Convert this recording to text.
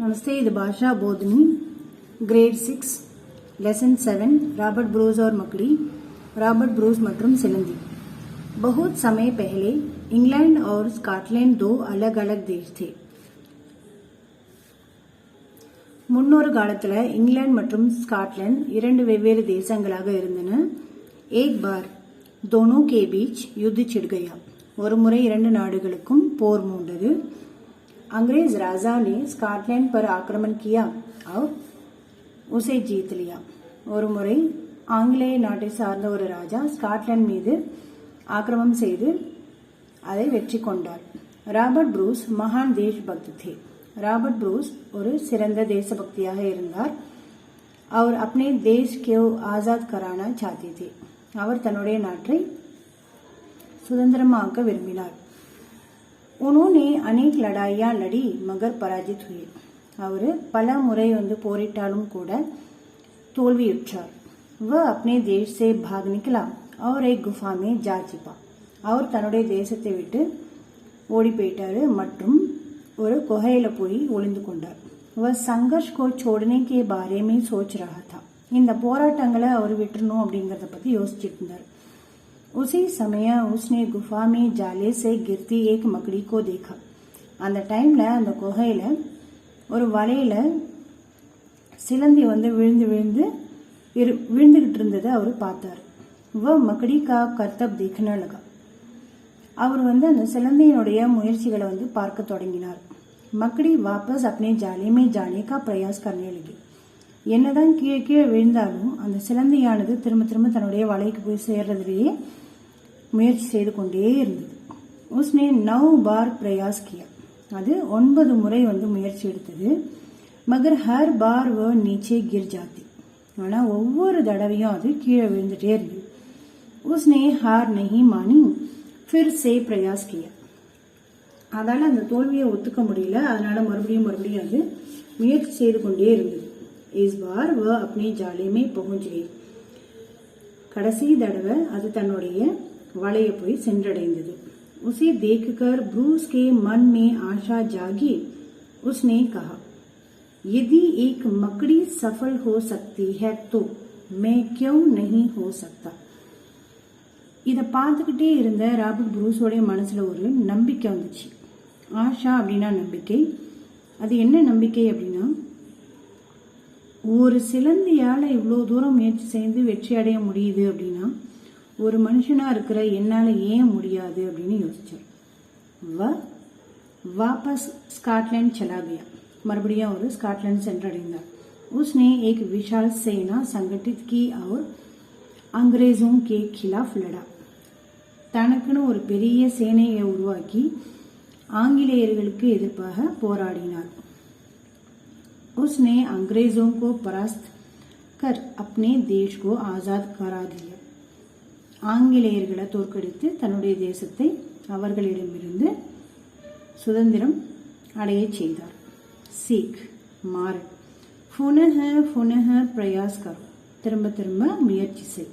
नमस्ते இது Bhasha Bodhini grade 6 lesson 7 Robert Bruce और मकड़ी रॉबर्ट ब्रूस மற்றும் सिलंदी। बहुत समय पहले इंग्लैंड और स्कॉटलैंड दो अलग अलग देश थे। முன்னொரு காலத்துல இங்கிலாந்து மற்றும் ஸ்காட்லாந்து இரண்டு வெவ்வேறு தேசங்களாக இருந்தன। एक बार दोनों के बीच युद्ध छिड़ गया। ஒரு முறை இரண்டு நாடுகளுக்கும் போர் மூண்டது। अंग्रेज राजा ने स्कॉटलैंड पर आक्रमण किया और उसे जीत लिया। ஒரு முறை ஆங்கிலேய நாட்டை சார்ந்த ஒரு ராஜா ஸ்காட்லாந்து மீது ஆக்கிரமணம் செய்து அதை வெற்றி கொண்டார்। ராபர்ட் ப்ரூஸ் மகான் தேசபக்த थे। ராபர்ட் ப்ரூஸ் ஒரு சிறந்த தேசபக்தியாக இருந்தார்। அவர் अपने देश को आजाद कराना चाहते थे। அவர் தன்னுடைய நாட்டை சுதந்திரமாக்க விரும்பினார்। उन्होंने अनेक लड़ाइयां लड़ी मगर पराजित हुए। அவர் பல முறை போரிட்டாலும் கூட தோல்வியுற்றார்। वह अपने देश से भाग निकला और एक गुफा में जा छिपा। அவர் தன்னுடைய தேசத்தை விட்டு ஓடி போயிட்டாரு மற்றும் ஒரு குகையில போய் ஒளிந்து கொண்டார்। वह संघर्ष को छोड़ने के बारे में सोच रहा था। இந்த போராட்டங்களை அவர் விட்டுறணும் அப்படிங்கறத பத்தி யோசிச்சிட்டு இருந்தார்। उसी समय उसने गुफा में जाले से गिरती एक मकड़ी को देखा। அந்த டைம்ல அந்த குகையில ஒரு வலையில சிலந்தி விழுந்துகிட்டு இருந்ததை அவர் பார்த்தார்। वह मकड़ी का करतब देखने लगा। அவர் அந்த சிலந்தியினுடைய முயற்சிகளை பார்க்க தொடங்கினார்। मकड़ी वापस अपने जाले में जाने का प्रयास करने लगी। என்னதான் கீழே விழுந்தாலும் அந்த சிலந்தியானது திரும்ப தன்னுடைய வலைக்கு போய் சேர்றதுலேயே முயற்சி செய்து கொண்டே இருந்தது। उसने 9 बार प्रयास किया। அது 9 முறை முயற்சி எடுத்தது। मगर हर बार वह नीचे गिर जाती। ஆனா ஒவ்வொரு தடவையும் அது கீழே விழுந்துட்டே இருந்தது। उसने हार नहीं मानी, फिर से प्रयास किया। அதால அந்த தோல்வியை ஒத்துக்க முடியல। அதனால மறுபடியும் அது முயற்சி செய்து கொண்டே இருந்தது। इस बार वह अपने जाले में पहुंच गई। கடைசி தடவை அது தன்னுடைய வலைய போய் சென்றடைந்தது। उसे देखकर ब्रूस के मन में आशा जागी। उसने कहा, यदि एक मकड़ी सफल हो सकती है तो मैं क्यों नहीं हो सकता। இத பார்த்துக்கிட்டே இருந்த ராபர்ட் ப்ரூஸோட மனசுல ஒரு நம்பிக்கை வந்துச்சு। ஆஷா அப்படின்னா நம்பிக்கை। அது என்ன நம்பிக்கை அப்படின்னா, ஒரு சிலந்தியால இவ்வளவு தூரம் முயற்சி செய்து வெற்றி அடைய முடியுது அப்படின்னா ஒரு மனுஷனா இருக்கிற என்னால ஏன் முடியாது அப்படின்னு யோசிச்சார்। வாபஸ் स्कॉटलैंड चला गया। மறுபடியும் அவர் ஸ்காட்லாந்து சென்றடைந்தார்। उसने एक विशाल सेना संगठित की और अंग्रेजों के खिलाफ लड़ा। தனக்குன்னு ஒரு பெரிய சேனையை உருவாக்கி ஆங்கிலேயர்களுக்கு எதிர்ப்பாக போராடினார்। उसने अंग्रेजों को परास्त कर अपने देश को आजाद करा दिया। ஆங்கிலேயர்களை தோற்கடித்து தன்னுடைய தேசத்தை அவர்களிடமிருந்து சுதந்திரம் அடைய செய்தார்। सीख मार पुनः प्रयास करो। திரும்ப முயற்சி செய்।